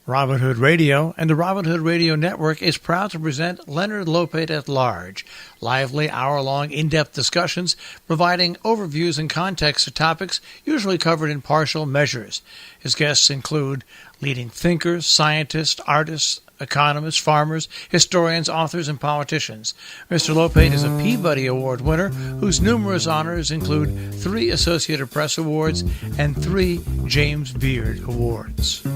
Robin Hood Radio and the Robin Hood Radio Network is proud to present Leonard Lopate at Large, lively hour-long in-depth discussions providing overviews and context to topics usually covered in partial measures. His guests include leading thinkers, scientists, artists, economists, farmers, historians, authors, and politicians. Mr. Lopate is a Peabody Award winner whose numerous honors include 3 Associated Press Awards and 3 James Beard Awards.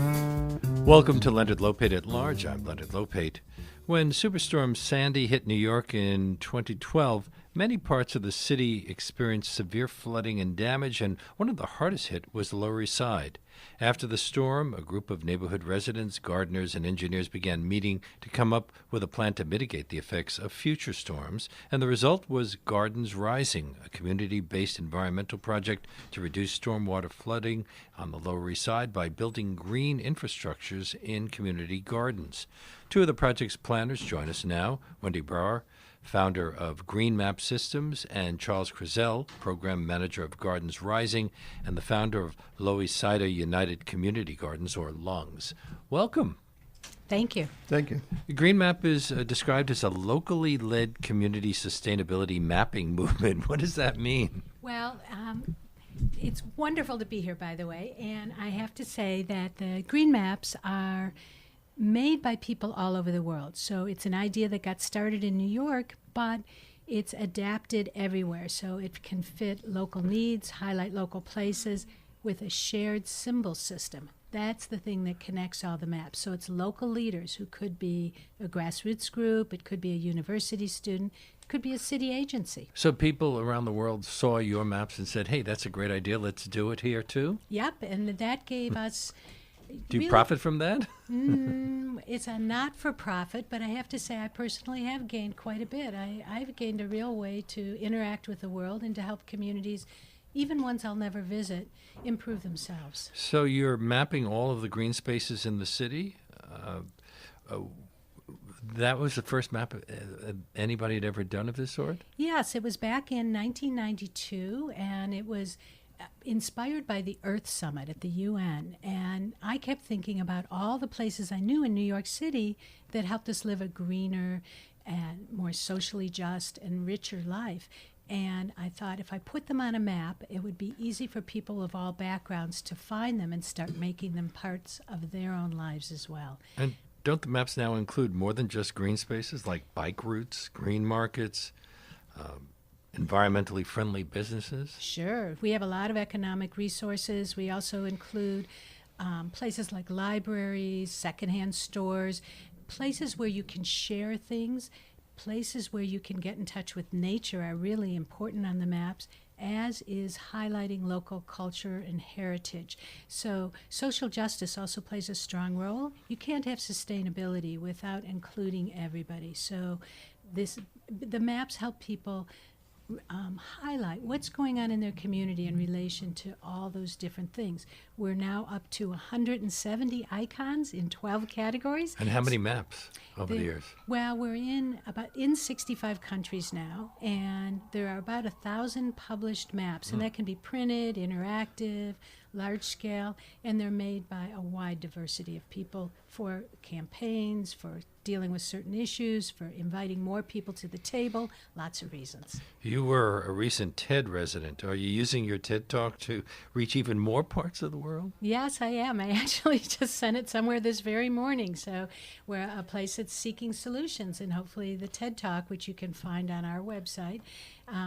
Welcome to Leonard Lopate at Large. I'm Leonard Lopate. When Superstorm Sandy hit New York in 2012, many parts of the city experienced severe flooding and damage, and one of the hardest hit was the Lower East Side. After the storm, a group of neighborhood residents, gardeners, and engineers began meeting to come up with a plan to mitigate the effects of future storms, and the result was Gardens Rising, a community-based environmental project to reduce stormwater flooding on the Lower East Side by building green infrastructures in community gardens. 2 of the project's planners join us now, Wendy Brawer, founder of Green Map Systems, and Charles Krezell, program manager of Gardens Rising, and the founder of Lower East Side United Community Gardens, or LUNGS. Welcome. Thank you. Thank you. Green Map is described as a locally led community sustainability mapping movement. What does that mean? Well, it's wonderful to be here, by the way, and I have to say that the green maps are made by people all over the world. So it's an idea that got started in New York, but it's adapted everywhere. So it can fit local needs, highlight local places with a shared symbol system. That's the thing that connects all the maps. So it's local leaders who could be a grassroots group, it could be a university student, it could be a city agency. So people around the world saw your maps and said, hey, that's a great idea, let's do it here too? Yep, and that gave us... Do you profit from that? It's a not-for-profit, but I have to say I personally have gained quite a bit. I've gained a real way to interact with the world and to help communities, even ones I'll never visit, improve themselves. So you're mapping all of the green spaces in the city? That was the first map anybody had ever done of this sort? Yes, it was back in 1992, and it was inspired by the Earth Summit at the UN, and I kept thinking about all the places I knew in New York City that helped us live a greener and more socially just and richer life. And I thought if I put them on a map, it would be easy for people of all backgrounds to find them and start making them parts of their own lives as well. And don't the maps now include more than just green spaces, like bike routes, green markets, environmentally friendly businesses? Sure. We have a lot of economic resources. We also include places like libraries, secondhand stores, places where you can share things, places where you can get in touch with nature are really important on the maps, as is highlighting local culture and heritage. So social justice also plays a strong role. You can't have sustainability without including everybody. So the maps help people highlight what's going on in their community in relation to all those different things. We're now up to 170 icons in 12 categories. And how many maps over the years? Well, we're in 65 countries now, and there are about 1,000 published maps, and that can be printed, interactive, large scale, and they're made by a wide diversity of people for campaigns, for dealing with certain issues, for inviting more people to the table, lots of reasons. You were a recent TED resident. Are you using your TED Talk to reach even more parts of the world? Yes, I am. I actually just sent it somewhere this very morning. So we're a place that's seeking solutions, and hopefully the TED Talk, which you can find on our website,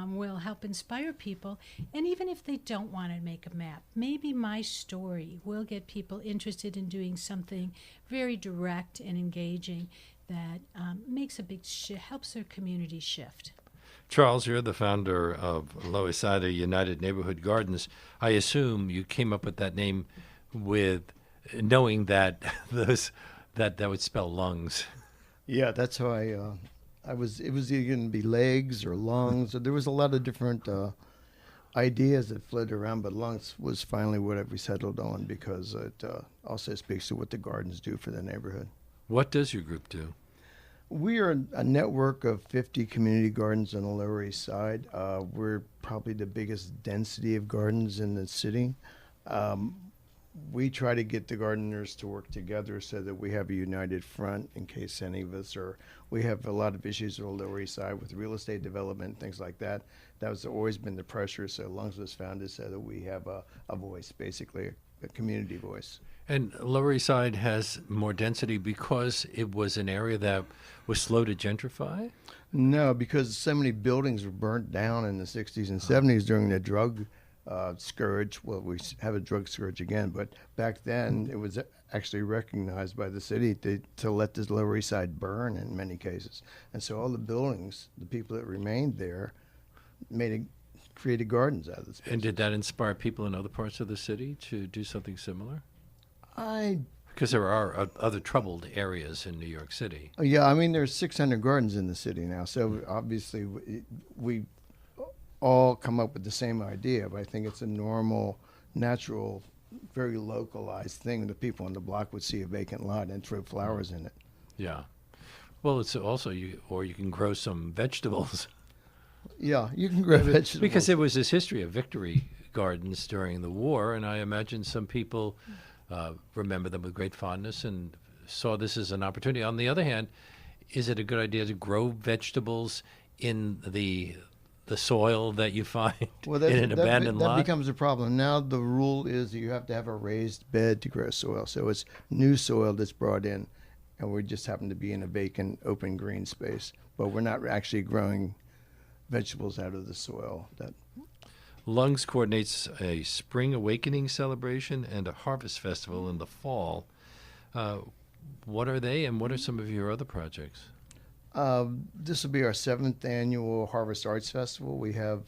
will help inspire people. And even if they don't want to make a map, maybe my story will get people interested in doing something very direct and engaging that makes a big helps their community shift. Charles, you're the founder of Lower East Side United Neighborhood Gardens. I assume you came up with that name with knowing that that would spell lungs. Yeah, that's how it was either going to be legs or lungs. Or there was a lot of different ideas that floated around, but lungs was finally what we settled on because it also speaks to what the gardens do for the neighborhood. What does your group do? We are a network of 50 community gardens on the Lower East Side. We're probably the biggest density of gardens in the city. we try to get the gardeners to work together so that we have a united front in case any of us are. We have a lot of issues on the Lower East Side with real estate development, things like that. That was always been the pressure. So Lungs was founded so that we have a voice, basically a community voice. And Lower East Side has more density because it was an area that was slow to gentrify? No, because so many buildings were burnt down in the 60s and 70s during the drug scourge. Well, we have a drug scourge again, but back then it was actually recognized by the city to let this Lower East Side burn in many cases. And so all the buildings, the people that remained there, created gardens out of the space. And did that inspire people in other parts of the city to do something similar? I Because there are other troubled areas in New York City. Yeah, I mean, there's 600 gardens in the city now, so obviously we all come up with the same idea, but I think it's a normal, natural, very localized thing that people on the block would see a vacant lot and throw flowers in it. Yeah. Well, it's also, you can grow some vegetables. Yeah, you can grow vegetables. Because there was this history of victory gardens during the war, and I imagine some people remember them with great fondness and saw this as an opportunity. On the other hand, is it a good idea to grow vegetables in the soil that you find in an abandoned lot? That becomes a problem. Now the rule is that you have to have a raised bed to grow soil. So it's new soil that's brought in, and we just happen to be in a vacant, open green space. But we're not actually growing vegetables out of the soil. Lungs coordinates a spring awakening celebration and a harvest festival in the fall. What are they, and what are some of your other projects? This will be our 7th annual Harvest Arts Festival. We have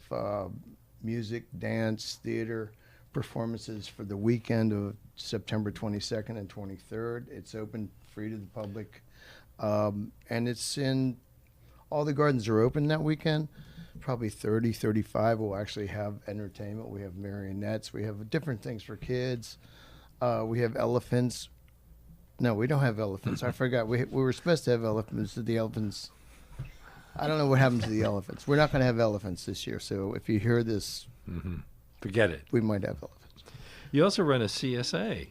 music, dance, theater performances for the weekend of September 22nd and 23rd. It's open, free to the public, and it's in all the gardens are open that weekend. Probably 30, 35 will actually have entertainment. We have marionettes. We have different things for kids. We have elephants. No, we don't have elephants. I forgot. We were supposed to have elephants. The elephants. I don't know what happened to the elephants. We're not going to have elephants this year. So if you hear this, forget it. We might have elephants. You also run a CSA,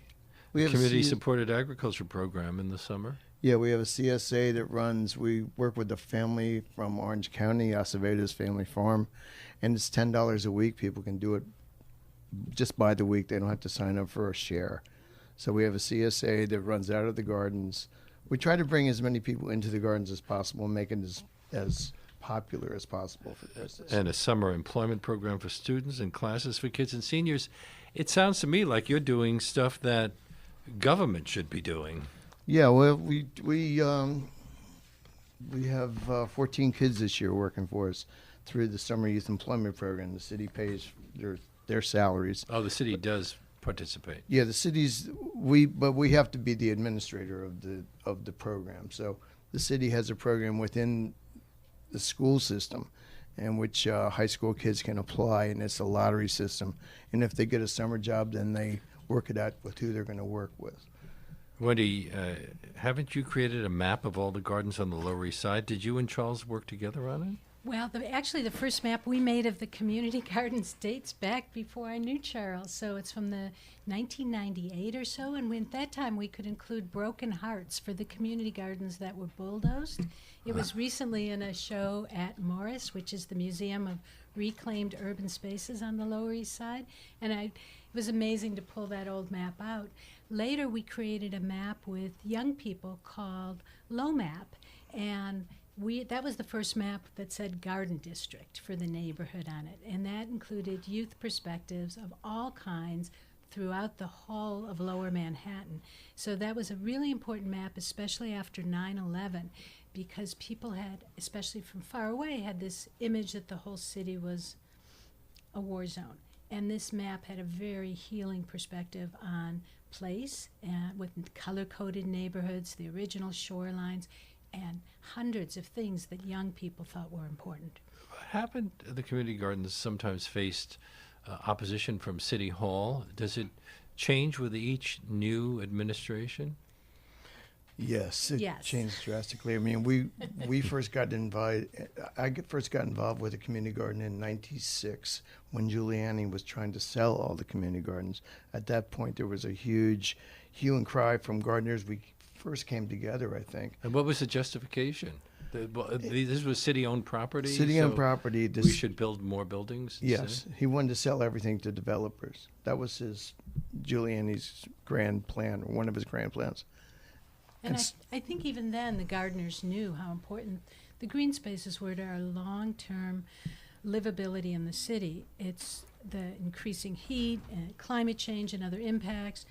we have Community Supported Agriculture Program, in the summer. Yeah, we have a CSA that runs. We work with a family from Orange County, Acevedo's Family Farm, and it's $10 a week. People can do it just by the week. They don't have to sign up for a share. So we have a CSA that runs out of the gardens. We try to bring as many people into the gardens as possible and make it as popular as possible for business. And a summer employment program for students and classes for kids and seniors. It sounds to me like you're doing stuff that government should be doing. Yeah, well, we have 14 kids this year working for us through the Summer Youth Employment Program. The city pays their salaries. Oh, the city does participate. Yeah, the cities but we have to be the administrator of the program. So the city has a program within the school system in which high school kids can apply, and it's a lottery system. And if they get a summer job, then they work it out with who they're going to work with. Wendy, haven't you created a map of all the gardens on the Lower East Side? Did you and Charles work together on it? Well, actually, the first map we made of the community gardens dates back before I knew Charles. So it's from the 1998 or so. And at that time, we could include broken hearts for the community gardens that were bulldozed. It was recently in a show at Morris, which is the Museum of Reclaimed Urban Spaces on the Lower East Side. And it was amazing to pull that old map out. Later, we created a map with young people called LoMap. And that was the first map that said Garden District for the neighborhood on it, and that included youth perspectives of all kinds throughout the whole of Lower Manhattan. So that was a really important map, especially after 9/11, because people had, especially from far away, had this image that the whole city was a war zone. And this map had a very healing perspective on place, with color-coded neighborhoods, the original shorelines, and hundreds of things that young people thought were important. Haven't the community gardens sometimes faced opposition from City Hall? Does it change with each new administration? Yes, it Yes. changed drastically. I mean, we first got invited. First got involved with a community garden in '96 when Giuliani was trying to sell all the community gardens. At that point, there was a huge hue and cry from gardeners. We first came together, I think. And what was the justification? This was city-owned property? City-owned so property. We should build more buildings? Yes, he wanted to sell everything to developers. That was Giuliani's grand plan, or one of his grand plans. And I think even then the gardeners knew how important the green spaces were to our long-term livability in the city. It's the increasing heat and climate change and other impacts.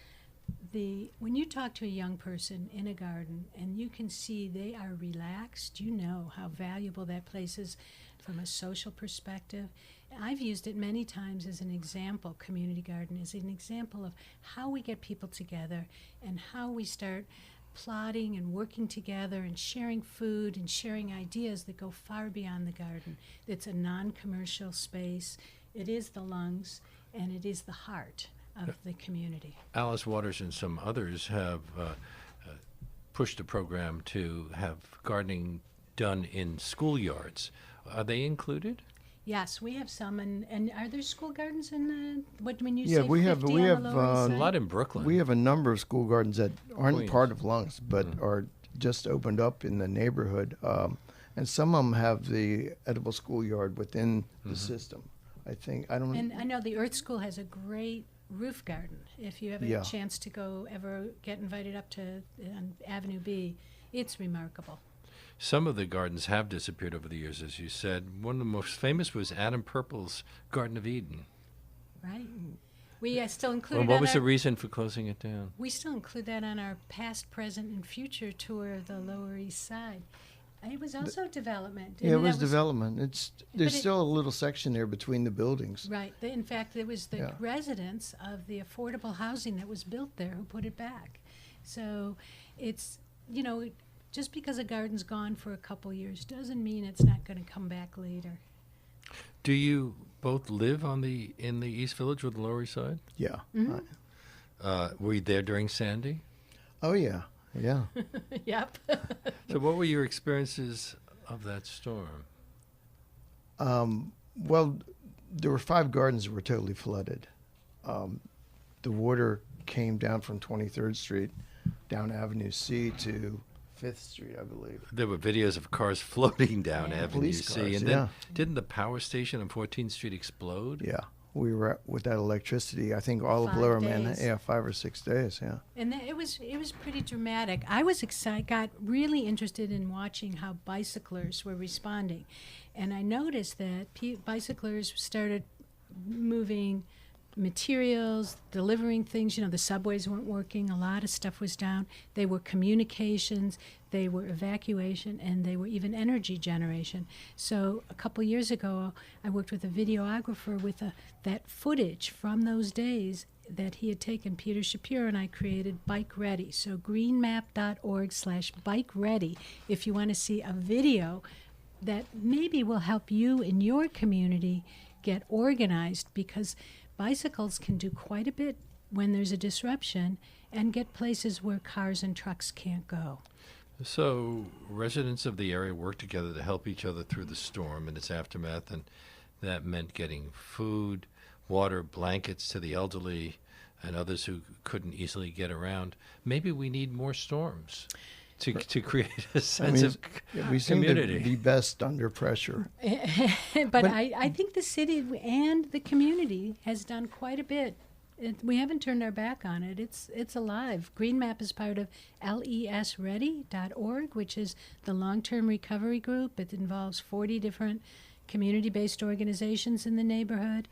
When you talk to a young person in a garden and you can see they are relaxed, you know how valuable that place is from a social perspective. I've used it many times as an example, community garden, as an example of how we get people together and how we start plotting and working together and sharing food and sharing ideas that go far beyond the garden. It's a non-commercial space. It is the lungs and it is the heart of the community. Alice Waters and some others have pushed a program to have gardening done in schoolyards. Are they included? Yes, we have some, and are there school gardens in when you Yeah, say we 50 have on the Lower East A Side? lot in Brooklyn. We have a number of school gardens that aren't Queens. part of Lungs, but are just opened up in the neighborhood. And some of them have the edible schoolyard within the system. And I know the Earth School has a great roof garden. If you have a Yeah. chance to ever get invited up to on Avenue B, it's remarkable. Some of the gardens have disappeared over the years, as you said. One of the most famous was Adam Purple's Garden of Eden. Right. We still include Well, it what on was our, the reason for closing it down? we still include that on our past, present, and future tour of the Lower East Side. It was also development. Yeah, it and was that development. There's it- still a little section there between the buildings. Right. In fact, it was the Yeah. residents of the affordable housing that was built there who put it back. So it's, just because a garden's gone for a couple years doesn't mean it's not going to come back later. Do you both live in the East Village or the Lower East Side? Yeah. Mhm. Were you there during Sandy? Oh, yeah. Yeah. Yep. So what were your experiences of that storm? Well, there were 5 gardens that were totally flooded. The water came down from 23rd Street down Avenue C to 5th Street, I believe. There were videos of cars floating down Yeah. Avenue Police C. cars, And then yeah. didn't the power station on 14th Street explode? Yeah. We were without electricity, I think, all of 5 Lower Manhattan. days. Yeah, 5 or 6 days, yeah. And it was pretty dramatic. I was excited, got really interested in watching how bicyclers were responding, and I noticed that bicyclers started moving materials, delivering things. The subways weren't working. A lot of stuff was down. They were communications, they were evacuation, and they were even energy generation. So a couple years ago, I worked with a videographer with that footage from those days that he had taken. Peter Shapiro and I created Bike Ready. So greenmap.org/bike ready if you want to see a video that maybe will help you in your community get organized, because bicycles can do quite a bit when there's a disruption and get places where cars and trucks can't go. So residents of the area worked together to help each other through the storm and its aftermath, and that meant getting food, water, blankets to the elderly and others who couldn't easily get around. Maybe we need more storms to create a sense of we seem community. to be best under pressure. But I think the city and the community has done quite a bit. We haven't turned our back on it. It's alive. Green Map is part of lesready.org, which is the long-term recovery group. It involves 40 different community-based organizations in the neighborhood.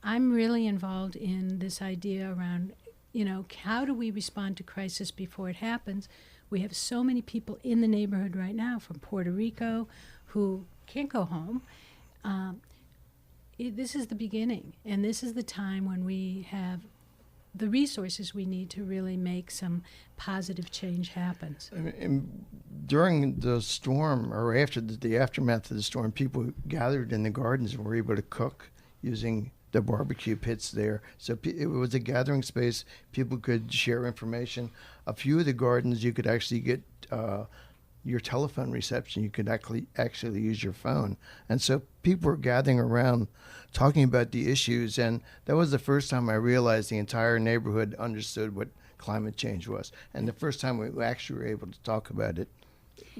I'm really involved in this idea around, how do we respond to crisis before it happens? We have so many people in the neighborhood right now from Puerto Rico who can't go home. This is the beginning, and this is the time when we have the resources we need to really make some positive change happen. And during the storm, or after the aftermath of the storm, people gathered in the gardens and were able to cook using the barbecue pits there. So it was a gathering space. People could share information. A few of the gardens, you could actually get your telephone reception. You could actually use your phone. And so people were gathering around talking about the issues. And that was the first time I realized the entire neighborhood understood what climate change was. And the first time we actually were able to talk about it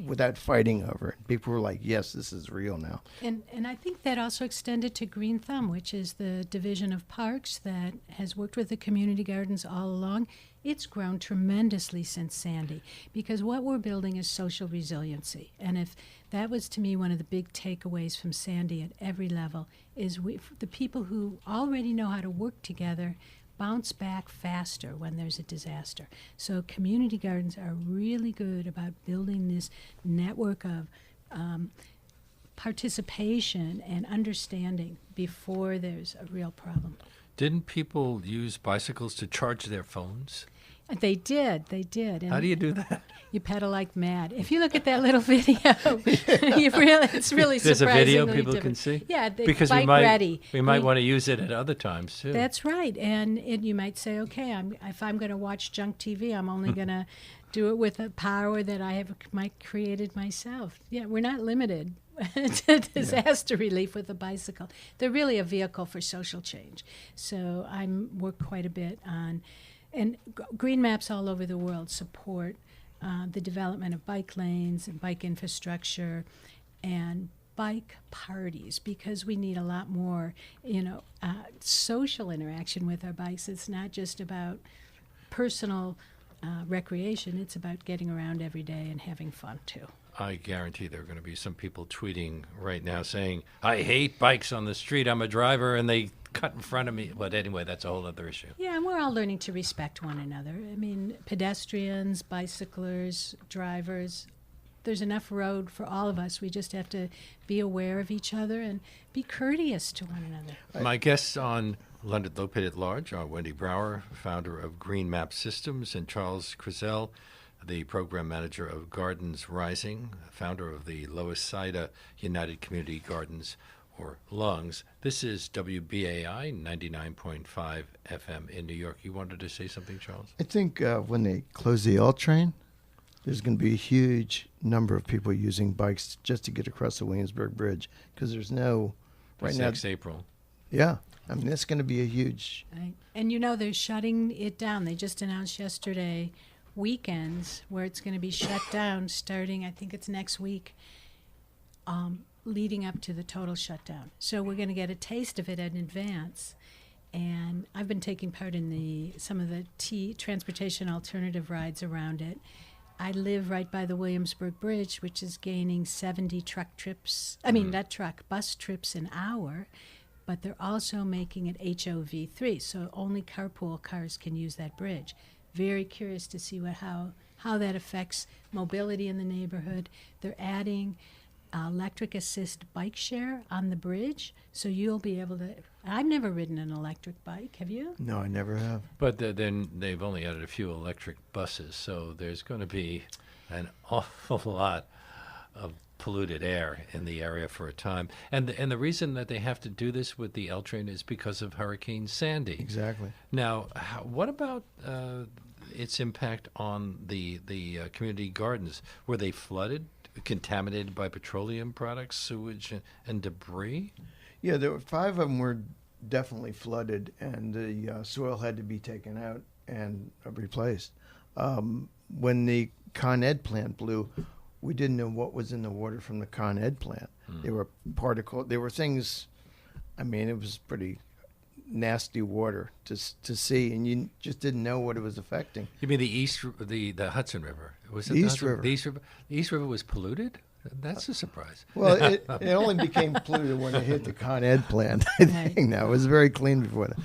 without fighting over it. People were like, yes, this is real now. And I think that also extended to Green Thumb, which is the division of parks that has worked with the community gardens all along. It's grown tremendously since Sandy, because what we're building is social resiliency. And if that was, to me, one of the big takeaways from Sandy at every level, is the people who already know how to work together bounce back faster when there's a disaster. So community gardens are really good about building this network of participation and understanding before there's a real problem. Didn't people use bicycles to charge their phones? They did. And How do you do that? you pedal like mad. If you look at that little video, it's really There's a surprisingly video people different. can see? Yeah, they Because bike ready. we might want to use it at other times, too. That's right. And you might say, okay, if I'm going to watch junk TV, I'm only going to do it with a power that I have created myself. Yeah, we're not limited to disaster relief with a bicycle. They're really a vehicle for social change. So I work quite a bit on, and green maps all over the world support the development of bike lanes and bike infrastructure and bike parties, because we need a lot more, social interaction with our bikes. It's not just about personal recreation. It's about getting around every day and having fun, too. I guarantee there are going to be some people tweeting right now saying, I hate bikes on the street. I'm a driver, and they cut in front of me. But anyway, that's a whole other issue. Yeah, and we're all learning to respect one another. I mean, pedestrians, bicyclers, drivers, there's enough road for all of us. We just have to be aware of each other and be courteous to one another. My guests on Leonard Lopate at Large are Wendy Brawer, founder of Green Map Systems, and Charles Krezell, the program manager of Gardens Rising, founder of the Lower Sida United Community Gardens, or LUNGS. This is WBAI 99.5 FM in New York. You wanted to say something, Charles? I think when they close the L train, there's going to be a huge number of people using bikes just to get across the Williamsburg Bridge, because there's no... That's next April. Yeah. I mean, that's going to be a huge... Right. And they're shutting it down. They just announced yesterday weekends where it's going to be shut down starting, I think it's next week, leading up to the total shutdown. So we're going to get a taste of it in advance. And I've been taking part in some of the transportation alternative rides around it. I live right by the Williamsburg Bridge, which is gaining 70 bus trips an hour, but they're also making it HOV3, so only carpool cars can use that bridge. Very curious to see how that affects mobility in the neighborhood. They're adding electric assist bike share on the bridge, so you'll be able to... I've never ridden an electric bike. Have you? No, I never have. But then they've only added a few electric buses, so there's going to be an awful lot of polluted air in the area for a time. And the reason that they have to do this with the L train is because of Hurricane Sandy. Exactly. Now, what about its impact on the community gardens? Were they flooded, contaminated by petroleum products, sewage, and debris? Yeah, there were 5 of them were definitely flooded, and the soil had to be taken out and replaced. When the Con Ed plant blew, we didn't know what was in the water from the Con Ed plant. There were particles. There were things. I mean, it was pretty nasty water to see, and you just didn't know what it was affecting. You mean the Hudson River? Was it the East River? The East River was polluted? That's a surprise. Well, it only became polluted when it hit the Con Ed plant. I think now it was very clean before that.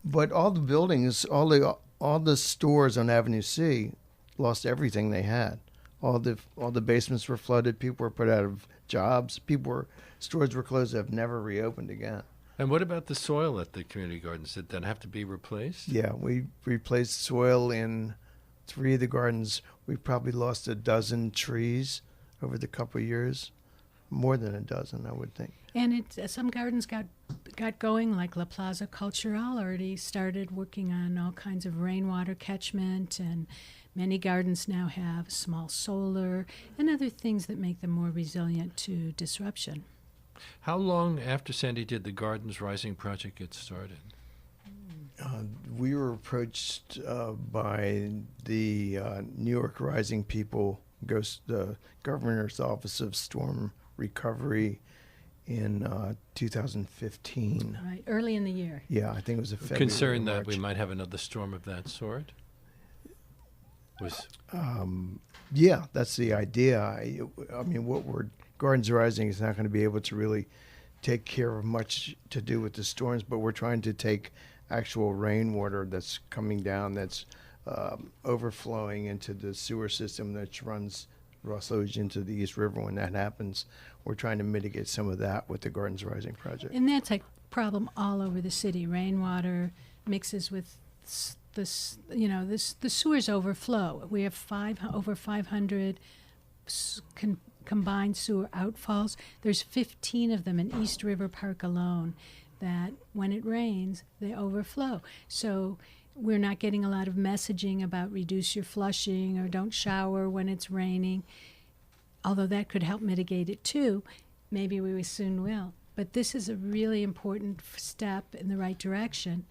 But all the buildings, all the stores on Avenue C, lost everything they had. All the basements were flooded. People were put out of jobs. Stores were closed that have never reopened again. And what about the soil at the community gardens? Did that have to be replaced? Yeah, we replaced soil in 3 of the gardens. We probably lost a dozen trees over the couple of years, more than a dozen, I would think. And some gardens got got going, like La Plaza Cultural, already started working on all kinds of rainwater catchment, and many gardens now have small solar and other things that make them more resilient to disruption. How long after Sandy did the Gardens Rising project get started? We were approached by the New York Rising people, the Governor's Office of Storm Recovery, in 2015. Right, early in the year. Yeah, I think it was a February. Concerned that March. we might have another storm of that sort? Yeah, that's the idea. I mean, Gardens Rising is not going to be able to really take care of much to do with the storms, but we're trying to take actual rainwater that's coming down, that's overflowing into the sewer system that runs Russellage into the East River. When that happens, we're trying to mitigate some of that with the Gardens Rising project. And that's a problem all over the city. Rainwater mixes with the sewers overflow. We have over 500 combined sewer outfalls. There's 15 of them in East River Park alone that when it rains, they overflow. So we're not getting a lot of messaging about reduce your flushing or don't shower when it's raining, although that could help mitigate it too. Maybe we soon will. But this is a really important step in the right direction,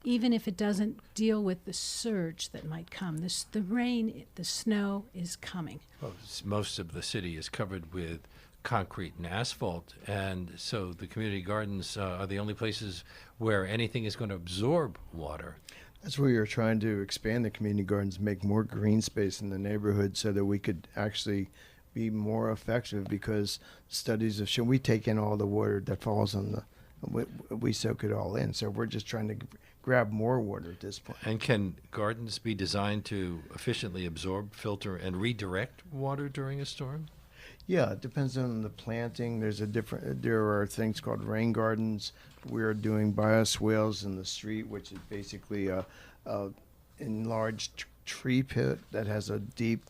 even if it doesn't deal with the surge that might come. The rain, the snow is coming. Well, most of the city is covered with concrete and asphalt, and so the community gardens are the only places where anything is going to absorb water. That's where you're trying to expand the community gardens, make more green space in the neighborhood so that we could actually be more effective, because studies have shown we take in all the water that falls on we soak it all in. So we're just trying to grab more water at this point. And can gardens be designed to efficiently absorb, filter, and redirect water during a storm? Yeah, it depends on the planting. There are things called rain gardens. We're doing bioswales in the street, which is basically a enlarged tree pit that has a deep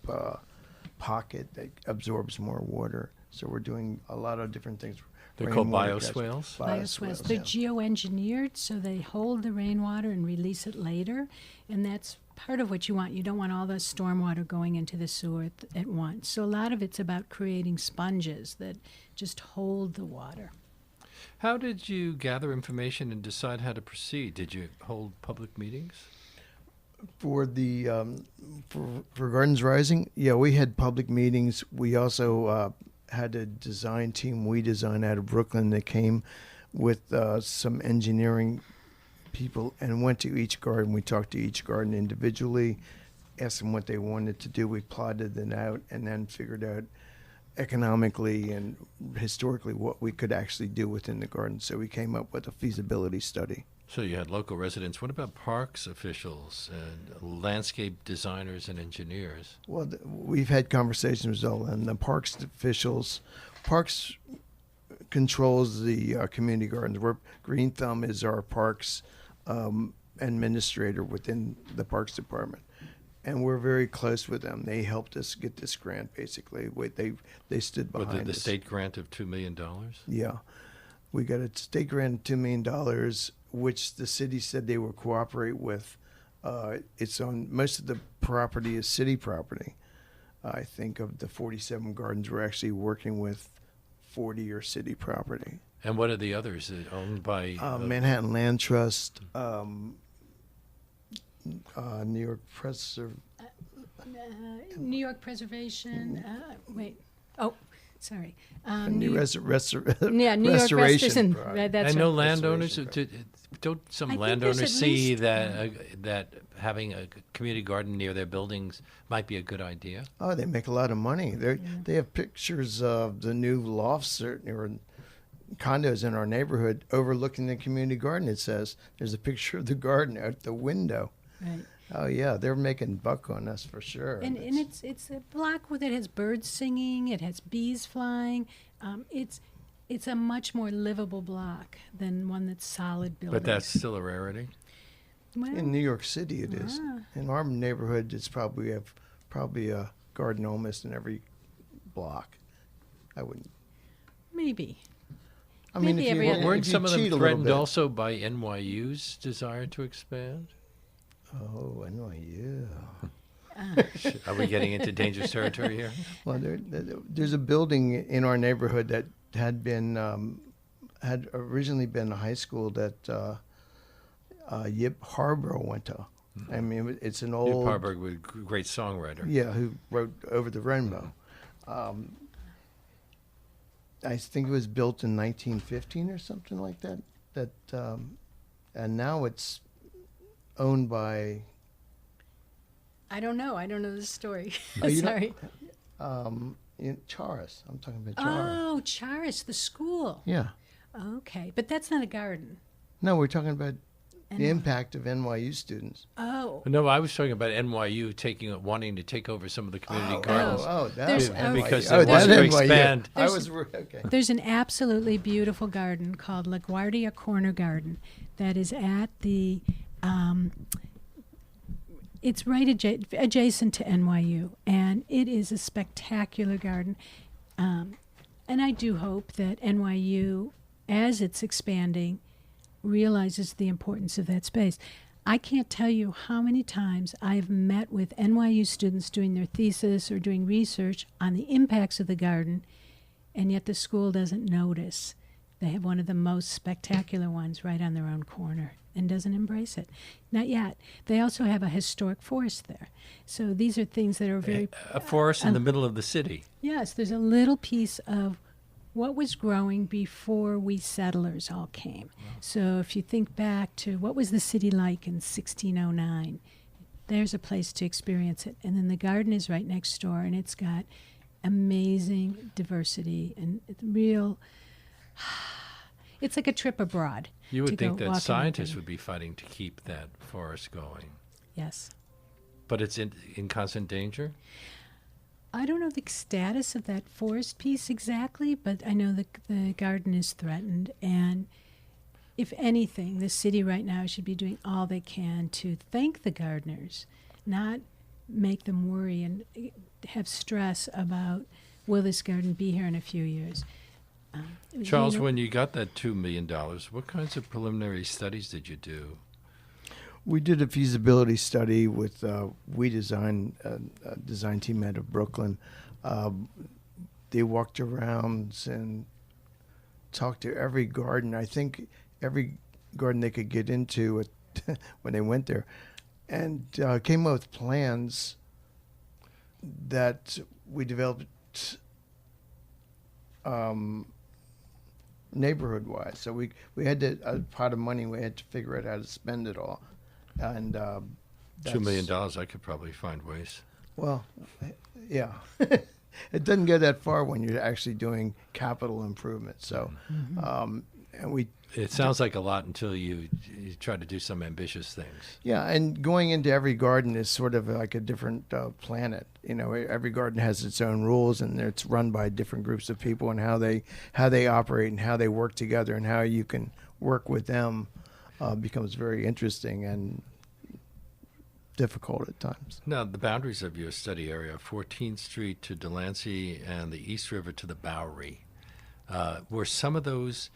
pocket that absorbs more water. So we're doing a lot of different things. They're called Rainwater bioswales? Bioswales. They're geoengineered, so they hold the rainwater and release it later, and that's part of what you want. You don't want all the stormwater going into the sewer at once. So a lot of it's about creating sponges that just hold the water. How did you gather information and decide how to proceed? Did you hold public meetings? For the for Gardens Rising, yeah, we had public meetings. We also had a design team we designed out of Brooklyn that came with some engineering people and went to each garden. We talked to each garden individually, asked them what they wanted to do. We plotted it out and then figured out economically and historically what we could actually do within the garden. So we came up with a feasibility study. So you had local residents. What about parks officials and landscape designers and engineers? Well, we've had conversations with all and the parks officials. Parks controls the community gardens. Green Thumb is our parks administrator within the Parks Department, and we're very close with them. They helped us get this grant. Basically, they stood behind us. The state grant of $2 million? Yeah, we got a state grant of $2 million, which the city said they would cooperate with. It's on most of the property is city property. I think of the 47 gardens, we're actually working with 40 are city property. And what are the others? Is it owned by Manhattan Land Trust, New York New York Preservation. Sorry. New York Restoration. Restoration. Right. That's I know right. landowners. Restoration Don't I some think landowners there's at see least that having a community garden near their buildings might be a good idea? Oh, they make a lot of money. They have pictures of the new lofts or condos in our neighborhood overlooking the community garden. It says there's a picture of the garden out the window. Right. Oh yeah, they're making buck on us for sure. And it's a block that has birds singing, it has bees flying. It's a much more livable block than one that's solid buildings. But that's still a rarity. Well, in New York City, it is. In our neighborhood, it's probably a garden almost in every block. I wouldn't. maybe. I mean, Maybe if every you, other- Weren't if you some of them cheat a little threatened bit. also by NYU's desire to expand? Oh, NYU. Are we getting into dangerous territory here? Well, there's a building in our neighborhood that had originally been a high school that Yip Harborough went to. I mean, it's an old... Yip Harburg was a great songwriter. Yeah, who wrote Over the Rainbow. I think it was built in 1915 or something like that. And now it's owned by... I don't know. I don't know the story. Oh, you don't- Sorry. Charis. I'm talking about Charis. Oh, Charis, the school. Yeah. Okay, but that's not a garden. No, we're talking about the NY. impact of NYU students. Oh, No, I was talking about NYU wanting to take over some of the community gardens. That There's- was oh. Because NYU. they want that to NYU. expand. I was okay. there's an absolutely beautiful garden called LaGuardia Corner Garden that is at the. It's right adjacent to NYU, and it is a spectacular garden. And I do hope that NYU, as it's expanding, realizes the importance of that space. I can't tell you how many times I've met with NYU students doing their thesis or doing research on the impacts of the garden, and yet the school doesn't notice. They have one of the most spectacular ones right on their own corner and doesn't embrace it. Not yet. They also have a historic forest there. So these are things that are very... A forest in the middle of the city. Yes, there's a little piece of what was growing before we settlers all came. So if you think back to what was the city like in 1609, there's a place to experience it. And then the garden is right next door, and it's got amazing diversity and real... It's like a trip abroad. You to would go think walk that in the scientists garden. would be fighting to keep that forest going. Yes. But it's in constant danger? I don't know the status of that forest piece exactly, but I know the garden is threatened. And if anything, the city right now should be doing all they can to thank the gardeners, not make them worry and have stress about, will this garden be here in a few years? Charles, when you got that $2 million, what kinds of preliminary studies did you do? We did a feasibility study with We Design, a design team out of Brooklyn. They walked around and talked to every garden. I think every garden they could get into when they went there, and came up with plans that we developed neighborhood-wise. So we had a pot of money. We had to figure out how to spend it all. And $2 million, I could probably find ways. Well, yeah. It doesn't go that far when you're actually doing capital improvement. So, and we... It sounds like a lot until you try to do some ambitious things. Yeah, and going into every garden is sort of like a different planet. You know, every garden has its own rules, and it's run by different groups of people, and how they operate and how they work together and how you can work with them becomes very interesting and difficult at times. Now, the boundaries of your study area, 14th Street to Delancey and the East River to the Bowery, were some of those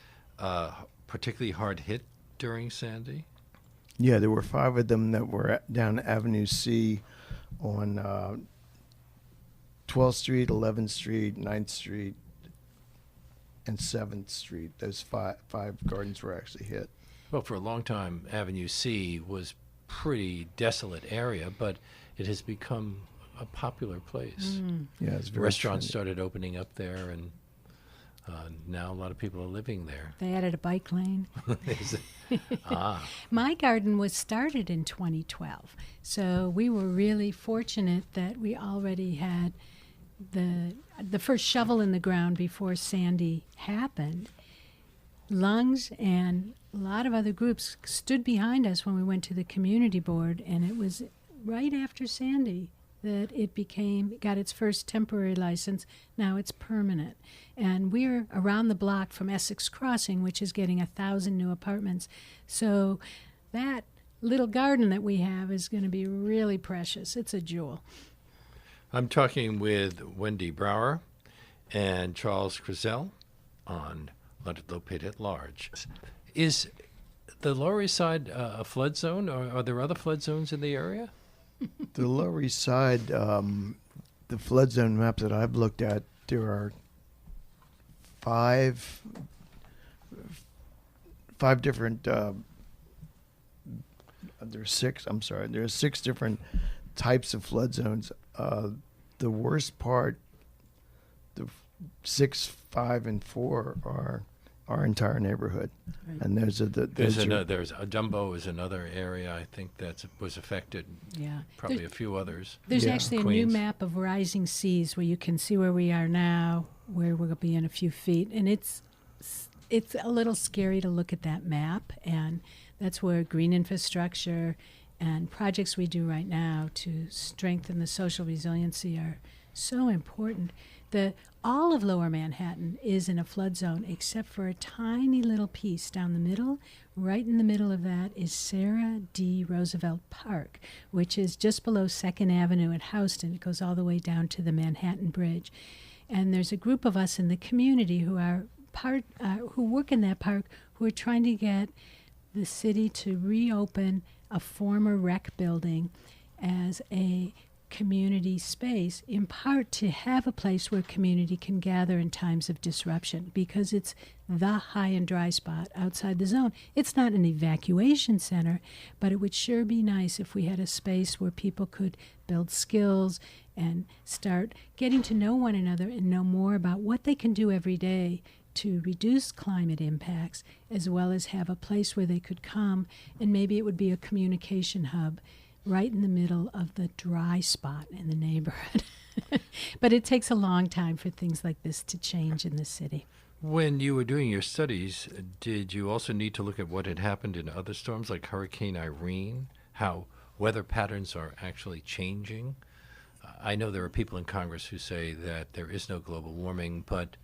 particularly hard hit during Sandy? Yeah, there were 5 of them that were down Avenue C on 12th Street, 11th Street, 9th Street, and 7th Street. Those five gardens were actually hit. Well, for a long time, Avenue C was pretty desolate area, but it has become a popular place. Yeah, it's very Restaurants trendy. started opening up there, and now a lot of people are living there. They added a bike lane. Ah, My garden was started in 2012, so we were really fortunate that we already had the first shovel in the ground before Sandy happened. Lungs and a lot of other groups stood behind us when we went to the community board, and it was right after Sandy that it got its first temporary license. Now it's permanent. And we're around the block from Essex Crossing, which is getting 1,000 new apartments. So that little garden that we have is going to be really precious. It's a jewel. I'm talking with Wendy Brawer and Charles Krezell on Leonard Lopate at Large. Is the Lower East Side a flood zone, or are there other flood zones in the area? The Lower East Side, the flood zone map that I've looked at, there are five different. There's six. I'm sorry. There's 6 different types of flood zones. The worst part, the 6, 5, and 4 are our entire neighborhood, Right. and there's a There's a Dumbo is another area I think that was affected. Yeah. Probably There- a few others. There's Yeah. actually a Queens. new map of rising seas where you can see where we are now, where we'll be in a few feet, and it's a little scary to look at that map, and that's where green infrastructure and projects we do right now to strengthen the social resiliency are so important. All of Lower Manhattan is in a flood zone except for a tiny little piece down the middle. Right in the middle of that is Sarah D. Roosevelt Park, which is just below 2nd Avenue at Houston. It goes all the way down to the Manhattan Bridge. And there's a group of us in the community who work in that park, who are trying to get the city to reopen a former rec building as a community space, in part to have a place where community can gather in times of disruption, because it's the high and dry spot outside the zone. It's not an evacuation center, but it would sure be nice if we had a space where people could build skills and start getting to know one another and know more about what they can do every day to reduce climate impacts, as well as have a place where they could come, and maybe it would be a communication hub right in the middle of the dry spot in the neighborhood. But it takes a long time for things like this to change in the city. When you were doing your studies, did you also need to look at what had happened in other storms like Hurricane Irene, how weather patterns are actually changing? I know there are people in Congress who say that there is no global warming, but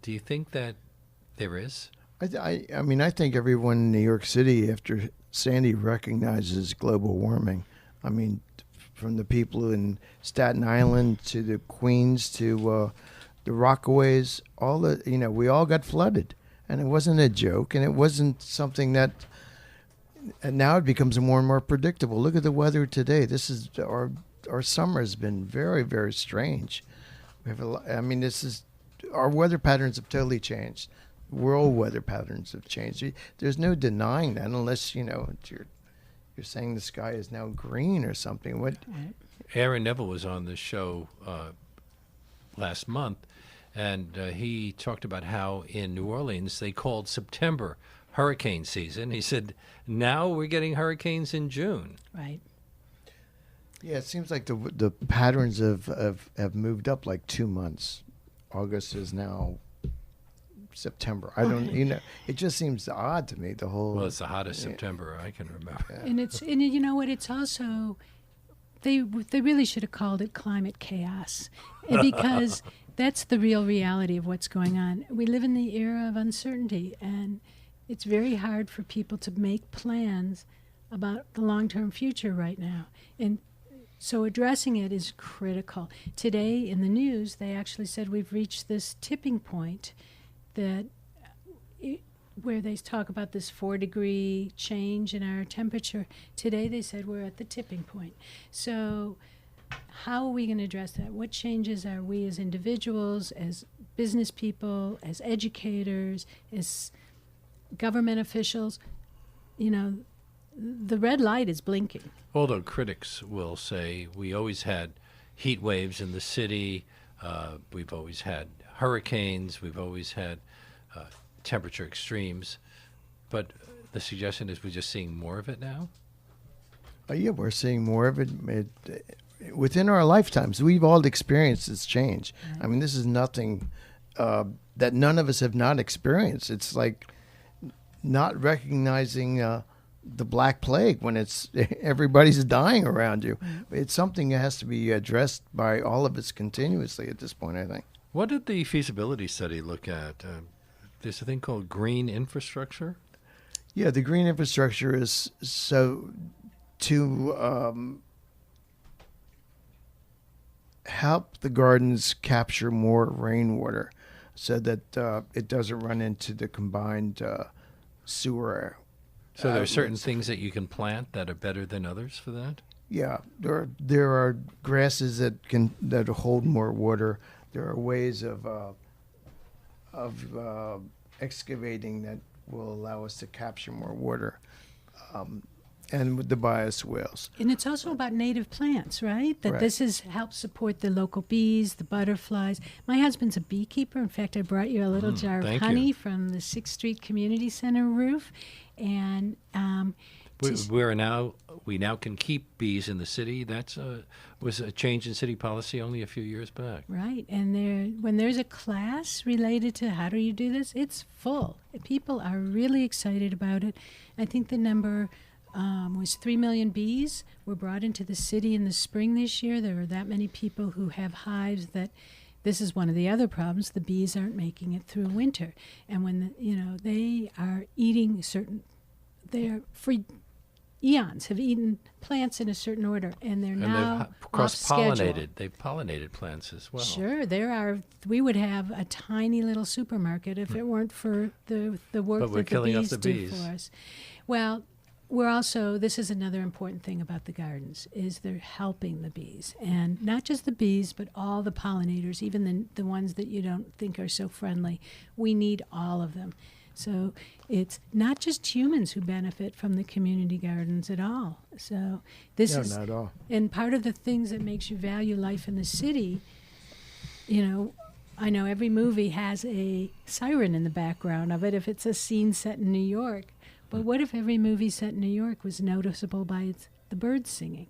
do you think that there is? I mean, I think everyone in New York City after Sandy recognizes global warming. I mean, from the people in Staten Island to the Queens to the Rockaways, we all got flooded, and it wasn't a joke, and it wasn't something that. And now it becomes more and more predictable. Look at the weather today. This is our summer has been very, very strange. We have our weather patterns have totally changed. World weather patterns have changed. There's no denying that, unless you're saying the sky is now green or something. What? Aaron Neville was on the show last month, and he talked about how in New Orleans they called September hurricane season. He said now we're getting hurricanes in June. Right. Yeah, it seems like the patterns have moved up like 2 months. August is now September. I don't, it just seems odd to me. The whole. Well, it's the hottest September I can remember. And you know what? It's also they really should have called it climate chaos, because that's the real reality of what's going on. We live in the era of uncertainty, and it's very hard for people to make plans about the long-term future right now. And so addressing it is critical. Today in the news, they actually said we've reached this tipping point where they talk about this 4-degree change in our temperature. Today they said we're at the tipping point. So how are we going to address that? What changes are we as individuals, as business people, as educators, as government officials? The red light is blinking. Although critics will say we always had heat waves in the city, we've always had hurricanes, we've always had temperature extremes, but the suggestion is we're just seeing more of it now? Yeah, we're seeing more of it. Within our lifetimes. We've all experienced this change. Right. I mean, this is nothing that none of us have not experienced. It's like not recognizing the Black Plague when everybody's dying around you. Mm-hmm. It's something that has to be addressed by all of us continuously at this point, I think. What did the feasibility study look at? There's a thing called green infrastructure? Yeah, the green infrastructure is so to help the gardens capture more rainwater. so that it doesn't run into the combined sewer. So there are certain outlets. things that you can plant that are better than others for that? Yeah, there are grasses that hold more water. There are ways of excavating that will allow us to capture more water, and with the bioswales. And it's also about native plants, right? That Right. this has helped support the local bees, the butterflies. My husband's a beekeeper. In fact, I brought you a little jar of thank honey you. from the 6th Street Community Center roof. And We now can keep bees in the city. That's was a change in city policy only a few years back. right, and when there's a class related to how do you do this, it's full. People are really excited about it. I think the number was 3 million bees were brought into the city in the spring this year. There are that many people who have hives that this is one of the other problems. The bees aren't making it through winter, and when they are eating they're for eons have eaten plants in a certain order, and they're now they've off cross-pollinated. schedule. They've pollinated plants as well. Sure, we would have a tiny little supermarket if it weren't for the work But we're that the killing off bees the do bees. for us. Well, this is another important thing about the gardens, is they're helping the bees. And not just the bees, but all the pollinators, even the ones that you don't think are so friendly. We need all of them. So it's not just humans who benefit from the community gardens at all. So this No, is, not at all. and part of the things that makes you value life in the city, I know every movie has a siren in the background of it if it's a scene set in New York. But what if every movie set in New York was noticeable by the birds singing?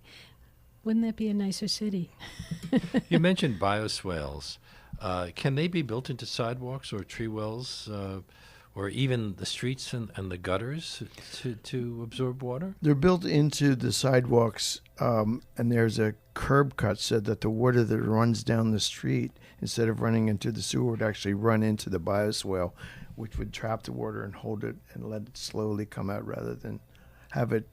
Wouldn't that be a nicer city? You mentioned bioswales. Can they be built into sidewalks or tree wells, or even the streets and the gutters to absorb water? They're built into the sidewalks, and there's a curb cut so that the water that runs down the street, instead of running into the sewer, would actually run into the bioswale, which would trap the water and hold it and let it slowly come out rather than have it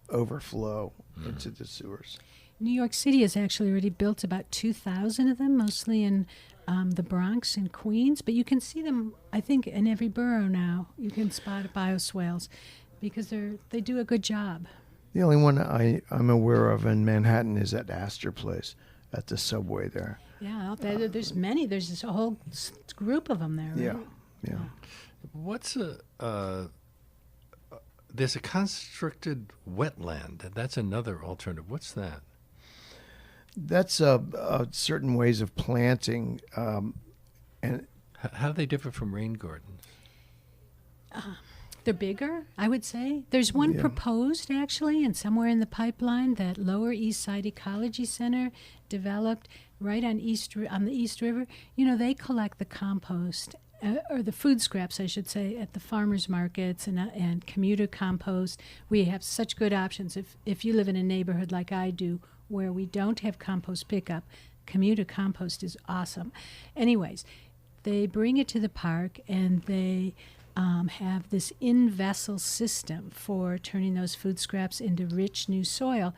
overflow into the sewers. New York City has actually already built about 2,000 of them, mostly in the Bronx and Queens. But you can see them, I think, in every borough now. You can spot bioswales because they do a good job. The only one I'm aware of in Manhattan is at Astor Place, at the subway there. Yeah, there's many. There's this whole group of them there, right? Yeah. What's there's a constricted wetland. That's another alternative. What's that? That's certain ways of planting, and How do they differ from rain gardens? They're bigger, I would say. There's one Yeah. proposed, actually, and somewhere in the pipeline that Lower East Side Ecology Center developed right on the East River. They collect the compost, or the food scraps, I should say, at the farmers markets and commuter compost. We have such good options. If you live in a neighborhood like I do, where we don't have compost pickup, commuter compost is awesome. Anyways, they bring it to the park, and they have this in-vessel system for turning those food scraps into rich new soil,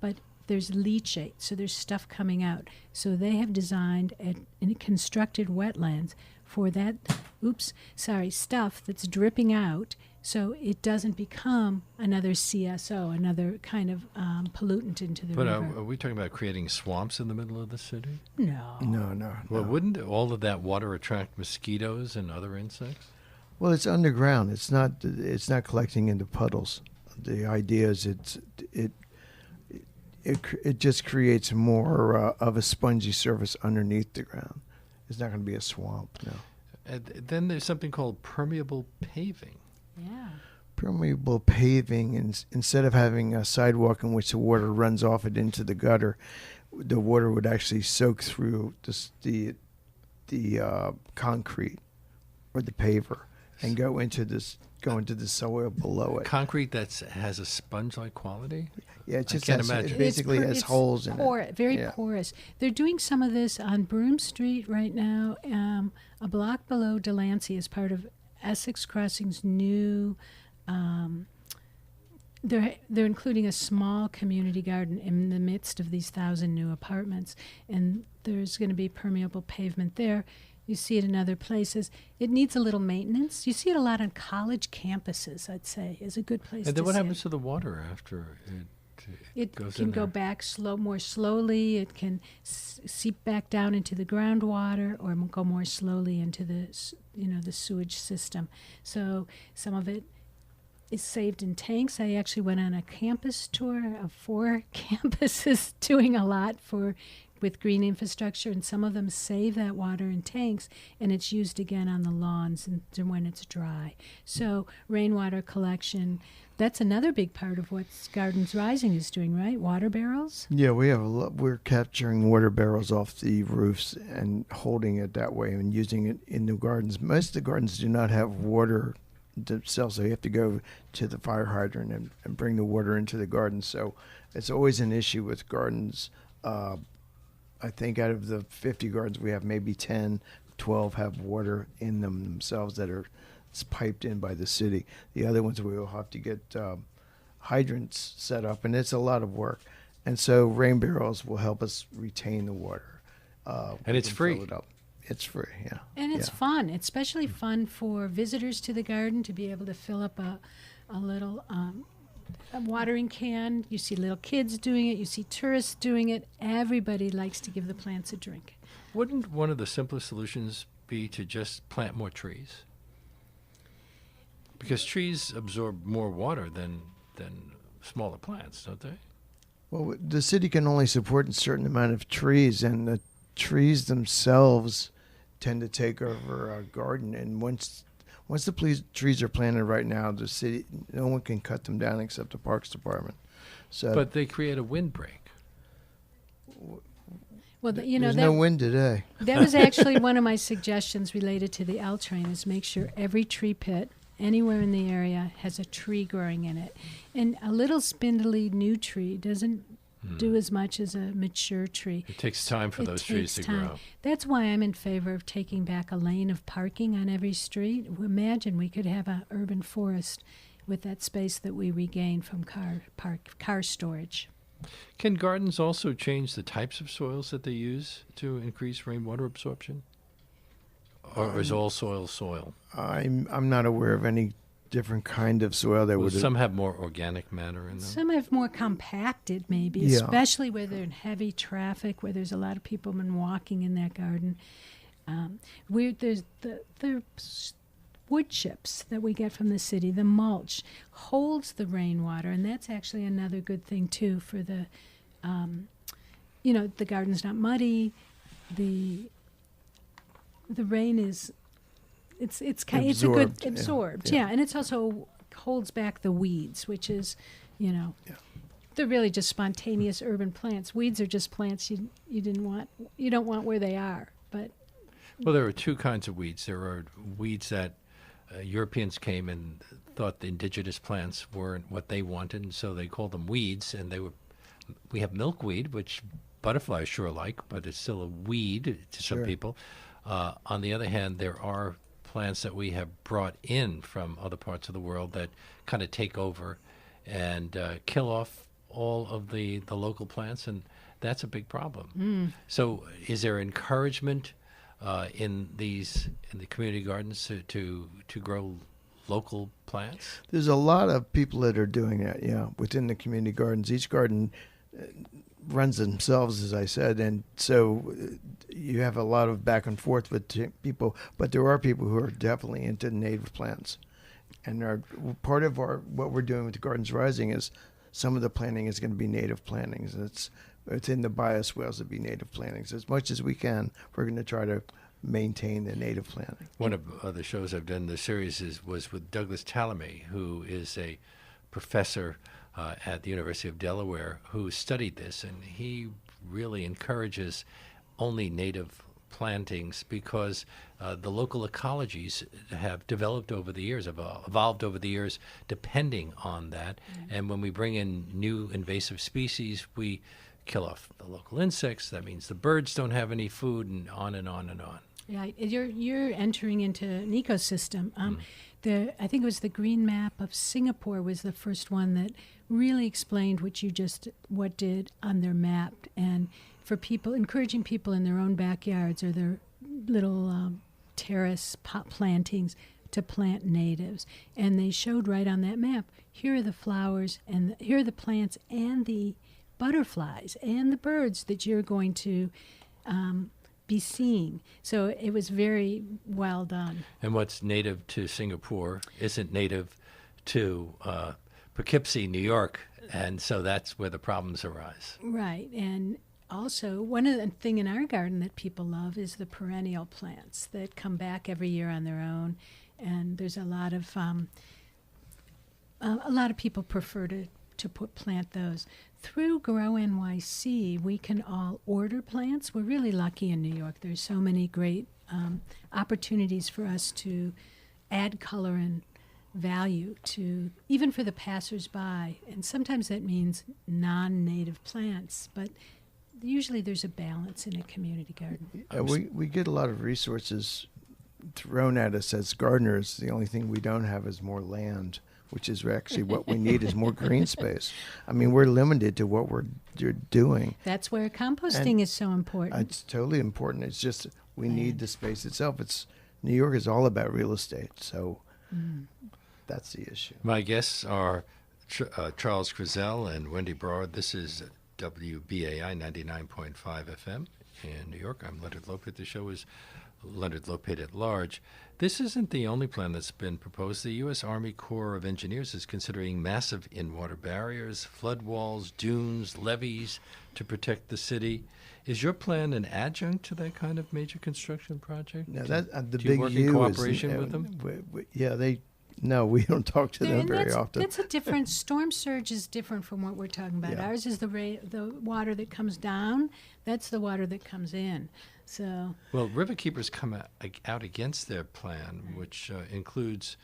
but there's leachate, so there's stuff coming out. So they have designed and constructed wetlands for that, stuff that's dripping out, so it doesn't become another CSO, another kind of pollutant into the But river. are we talking about creating swamps in the middle of the city? No. no. Well, wouldn't all of that water attract mosquitoes and other insects? Well, it's underground. It's not collecting into puddles. The idea is it just creates more of a spongy surface underneath the ground. It's not going to be a swamp. No. And then there's something called permeable paving. Yeah. Permeable paving, and instead of having a sidewalk in which the water runs off it into the gutter, the water would actually soak through the concrete or the paver and go into the soil below it. Concrete that has a sponge-like quality? Yeah, it just can't has, imagine. it basically has holes in it. Very Yeah. porous. They're doing some of this on Broome Street right now, a block below Delancey, as part of Essex Crossing's new. They're including a small community garden in the midst of these 1,000 new apartments, and there's going to be permeable pavement there. You see it in other places. It needs a little maintenance. You see it a lot on college campuses, I'd say, is a good place And to then what see happens it. to the water after It goes can in go there? back more slowly. It can seep back down into the groundwater, or go more slowly into the sewage system. So some of it is saved in tanks. I actually went on a campus tour of 4 campuses doing a lot with green infrastructure, and some of them save that water in tanks, and it's used again on the lawns and when it's dry. So rainwater collection, that's another big part of what Gardens Rising is doing, right? Water barrels? Yeah, we have a lot. We're capturing water barrels off the roofs and holding it that way and using it in the gardens. Most of the gardens do not have water themselves, so you have to go to the fire hydrant and bring the water into the garden. So it's always an issue with gardens. I think out of the 50 gardens we have, maybe 10, 12 have water in them themselves that are piped in by the city. The other ones we will have to get hydrants set up, and it's a lot of work. And so rain barrels will help us retain the water. And it's free. Fill it up. It's free, yeah. And it's Yeah. fun. It's especially fun for visitors to the garden to be able to fill up a little a watering can. You see little kids doing it. You see tourists doing it. Everybody likes to give the plants a drink. Wouldn't one of the simplest solutions be to just plant more trees? Because trees absorb more water than smaller plants, don't they? Well, the city can only support a certain amount of trees, and the trees themselves tend to take over our garden. And once the trees are planted right now, the city, no one can cut them down except the Parks Department. So, But they create a windbreak. Well, there's no wind today. that was actually one of my suggestions related to the L train, is make sure every tree pit anywhere in the area has a tree growing in it. And a little spindly new tree doesn't do as much as a mature tree. It takes time for those trees to grow. That's why I'm in favor of taking back a lane of parking on every street. Imagine we could have an urban forest with that space that we regain from car storage. Can gardens also change the types of soils that they use to increase rainwater absorption? Or is all soil soil? I'm not aware of any different kind of soil that Well, would. some have more organic matter in them. Some have more compacted, maybe, Yeah. especially where they're in heavy traffic, where there's a lot of people been walking in that garden. There's the wood chips that we get from the city, the mulch, holds the rainwater, and that's actually another good thing, too, for the, the garden's not muddy, the rain is, it's a good absorbed, yeah, and it's also holds back the weeds, which is, they're really just spontaneous urban plants. Weeds are just plants you don't want where they are. But Well, there are two kinds of weeds. There are weeds that Europeans came and thought the indigenous plants weren't what they wanted, and so they called them weeds. And we have milkweed, which butterflies sure like, but it's still a weed to some people. On the other hand, there are plants that we have brought in from other parts of the world that kind of take over and kill off all of the local plants, and that's a big problem. So is there encouragement in the community gardens to grow local plants? There's a lot of people that are doing that, within the community gardens. Each garden runs themselves, as I said, and so you have a lot of back and forth with people, but there are people who are definitely into native plants. And part of what we're doing with the Gardens Rising is some of the planting is going to be native plantings. It's in the bioswales to be native plantings. As much as we can, we're going to try to maintain the native planting. One of the shows I've done in the series was with Douglas Talamy, who is a professor at the University of Delaware who studied this, and he really encourages only native plantings because the local ecologies have developed over the years, have evolved over the years depending on that. And when we bring in new invasive species, we kill off the local insects. That means the birds don't have any food, and on and on and on. Yeah, you're entering into an ecosystem. I think it was the Green Map of Singapore was the first one that really explained what did on their map, and for people, encouraging people in their own backyards or their little terrace pot plantings to plant natives. And they showed right on that map, here are the flowers, and here are the plants and the butterflies and the birds that you're going to be seeing. So it was very well done. And what's native to Singapore isn't native to Poughkeepsie, New York, and so that's where the problems arise. Right. And also, one of the thing in our garden that people love is the perennial plants that come back every year on their own. And there's a lot of people prefer to plant those. Through Grow NYC, we can all order plants. We're really lucky in New York. There's so many great opportunities for us to add color and value to, even for the passersby. And sometimes that means non-native plants, but usually there's a balance in a community garden. We get a lot of resources thrown at us as gardeners. The only thing we don't have is more land, which is actually what we need is more green space. I mean, we're limited to what we're doing. That's where composting is so important. It's totally important. It's just we need the space itself. New York is all about real estate, so that's the issue. My guests are Charles Krezell and Wendy Brawer. This is WBAI 99.5 FM in New York. I'm Leonard Lopate. The show is Leonard Lopate at Large. This isn't the only plan that's been proposed. The U.S. Army Corps of Engineers is considering massive in-water barriers, flood walls, dunes, levees to protect the city. Is your plan an adjunct to that kind of major construction project? No, the do big you work U in cooperation is, with them? No, we don't talk to them very often. That's a different, storm surge is different from what we're talking about. Yeah. Ours is the water that comes down. That's the water that comes in. So. Well, Riverkeepers come out against their plan, which includes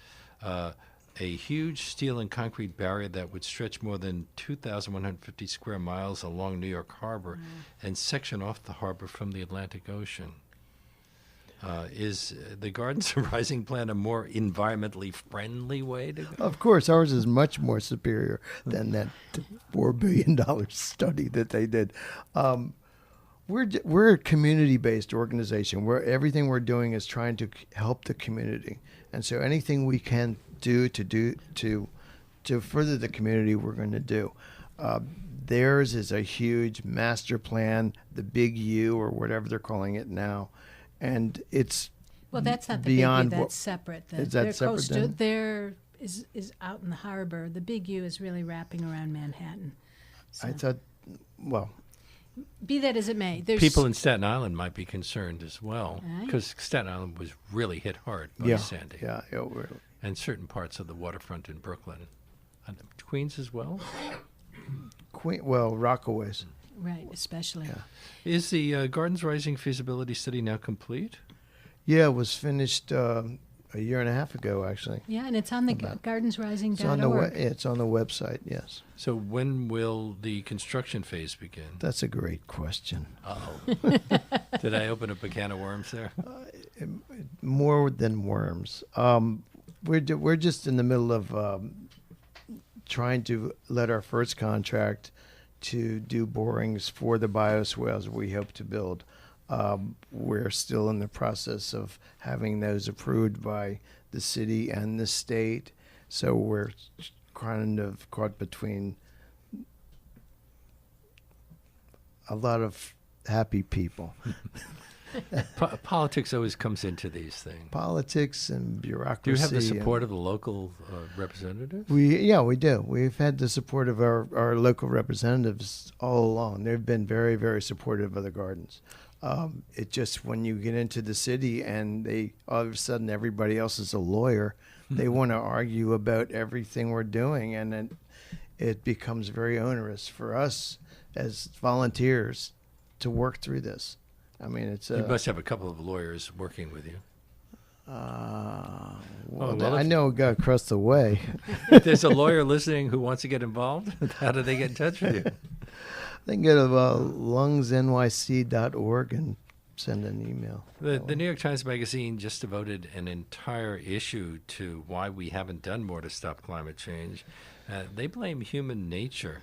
a huge steel and concrete barrier that would stretch more than 2,150 square miles along New York Harbor and section off the harbor from the Atlantic Ocean. Is the Gardens Rising plan a more environmentally friendly way to go? Of course, ours is much more superior than that $4 billion study that they did. We're a community-based organization where everything we're doing is trying to help the community, and so anything we can do to further the community, we're going to do. Theirs is a huge master plan, the Big U or whatever they're calling it now, and it's that's not the beyond Big U. That's separate. Is that separate? There is out in the harbor. The Big U is really wrapping around Manhattan. So. I thought, well. Be that as it may, there's people in Staten Island might be concerned as well, because Staten Island was really hit hard by Sandy. Yeah, really. And certain parts of the waterfront in Brooklyn. And Queens as well? Rockaways. Right, especially. Yeah. Is the Gardens Rising feasibility study now complete? Yeah, it was finished a year and a half ago, actually. Yeah, and it's on the gardensrising.org. It's on the website, yes. So when will the construction phase begin? That's a great question. Uh-oh. Did I open up a can of worms there? More than worms. We're just in the middle of trying to let our first contract to do borings for the bioswales we hope to build. We're still in the process of having those approved by the city and the state. So we're kind of caught between a lot of happy people. Politics always comes into these things. Politics and bureaucracy. Do you have the support of the local representatives? We do. We've had the support of our local representatives all along. They've been very, very supportive of the gardens. It just, when you get into the city and all of a sudden everybody else is a lawyer, they want to argue about everything we're doing, and it becomes very onerous for us as volunteers to work through this. I mean, it's you must have a couple of lawyers working with you. I know a guy across the way. If there's a lawyer listening who wants to get involved, how do they get in touch with you? They can go to lungsnyc.org and send an email. The New York Times Magazine just devoted an entire issue to why we haven't done more to stop climate change. They blame human nature.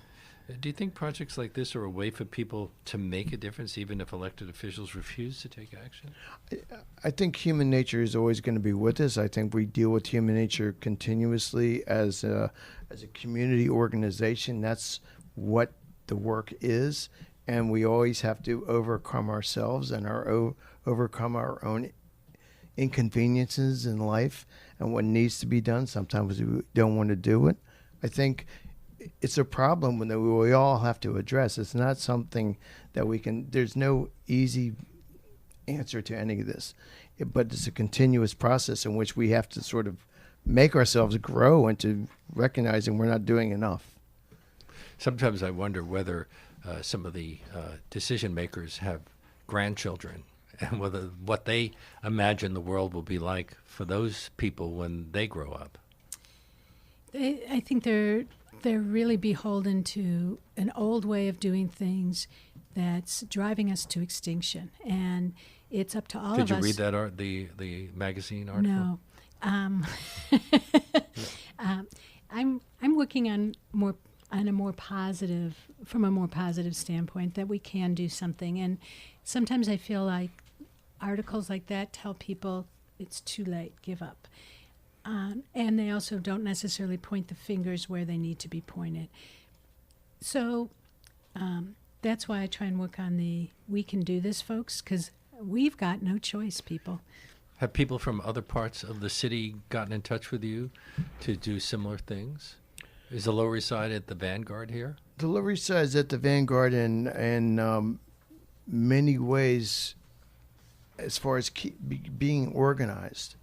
Do you think projects like this are a way for people to make a difference, even if elected officials refuse to take action? I think human nature is always going to be with us. I think we deal with human nature continuously as a community organization. That's what the work is, and we always have to overcome ourselves and overcome our own inconveniences in life and what needs to be done. Sometimes we don't want to do it. I think it's a problem that we all have to address. It's not something that we can, there's no easy answer to any of this, but it's a continuous process in which we have to sort of make ourselves grow into recognizing we're not doing enough. Sometimes I wonder whether some of the decision makers have grandchildren and whether what they imagine the world will be like for those people when they grow up. I think they're really beholden to an old way of doing things that's driving us to extinction, and it's up to all of us. Did you read that the magazine article? No, I'm working on a more positive, from a more positive standpoint, that we can do something. And sometimes I feel like articles like that tell people it's too late, give up. And they also don't necessarily point the fingers where they need to be pointed. So that's why I try and work on we can do this, folks, because we've got no choice, people. Have people from other parts of the city gotten in touch with you to do similar things? Is the Lower East Side at the vanguard here? The Lower East Side is at the vanguard in many ways as far as being organized.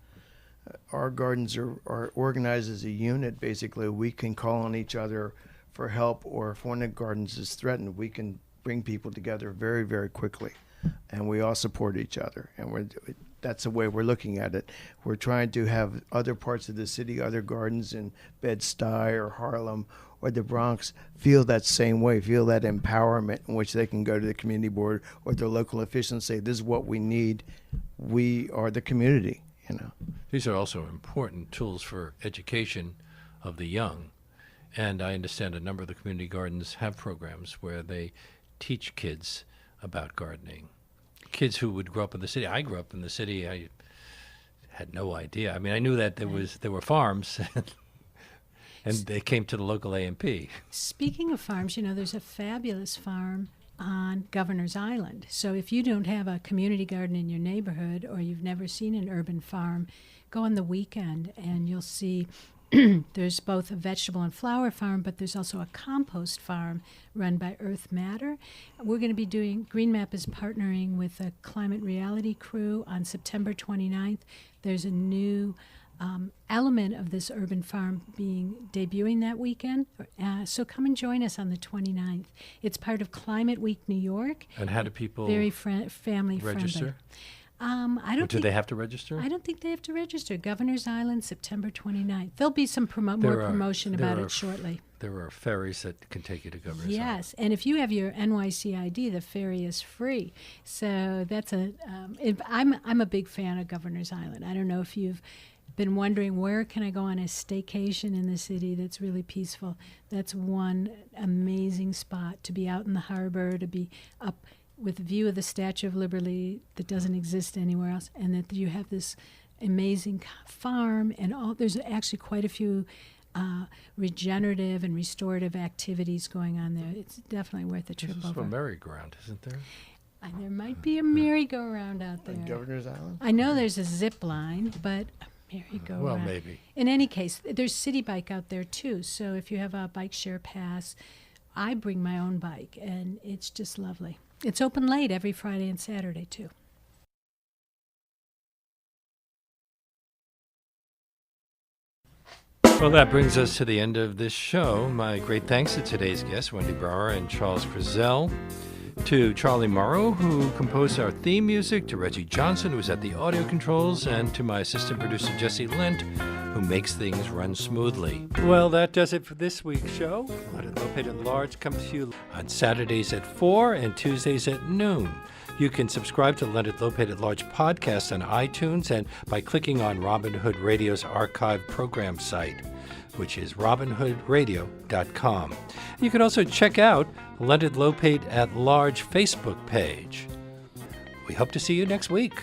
Our gardens are organized as a unit. Basically, we can call on each other for help, or if one of the gardens is threatened, we can bring people together very, very quickly, and we all support each other. And that's the way we're looking at it. We're trying to have other parts of the city, other gardens in Bed-Stuy or Harlem or the Bronx feel that same way, feel that empowerment in which they can go to the community board or their local official and say, this is what we need. We are the community. These are also important tools for education of the young. And I understand a number of the community gardens have programs where they teach kids about gardening. Kids who would grow up in the city. I grew up in the city. I had no idea. I mean, I knew that there were farms, and they came to the local A&P. Speaking of farms, there's a fabulous farm on Governor's Island. So if you don't have a community garden in your neighborhood, or you've never seen an urban farm, go on the weekend and you'll see there's both a vegetable and flower farm, but there's also a compost farm run by Earth Matter. We're going to be Green Map is partnering with a Climate Reality crew on September 29th. There's a new element of this urban farm debuting that weekend. So come and join us on the 29th. It's part of Climate Week New York. And how do people very family register? Friendly. Do they have to register? I don't think they have to register. Governor's Island, September 29th. There'll be some promotion about it shortly. There are ferries that can take you to Governor's Island. Yes, and if you have your NYC ID, the ferry is free. So that's I'm a big fan of Governor's Island. I don't know if you've been wondering where can I go on a staycation in the city that's really peaceful. That's one amazing spot, to be out in the harbor, to be up with a view of the Statue of Liberty that doesn't exist anywhere else, and that you have this amazing farm, and there's actually quite a few regenerative and restorative activities going on there. It's definitely worth a trip over. There's a merry-go-round, isn't there? There might be a merry-go-round out there. Governor's Island? I know there's a zip line, but merry-go-round. Well, maybe. In any case, there's City Bike out there too. So if you have a bike share pass, I bring my own bike, and it's just lovely. It's open late every Friday and Saturday too. Well, that brings us to the end of this show. My great thanks to today's guests, Wendy Brawer and Charles Krezell, to Charlie Morrow, who composed our theme music, to Reggie Johnson, who's at the audio controls, and to my assistant producer, Jesse Lent, who makes things run smoothly. Well, that does it for this week's show. Leonard Lopate at Large comes to you on Saturdays at 4 and Tuesdays at noon. You can subscribe to Leonard Lopate at Large podcast on iTunes and by clicking on Robin Hood Radio's archive program site. which is robinhoodradio.com. You can also check out Leonard Lopate at Large Facebook page. We hope to see you next week.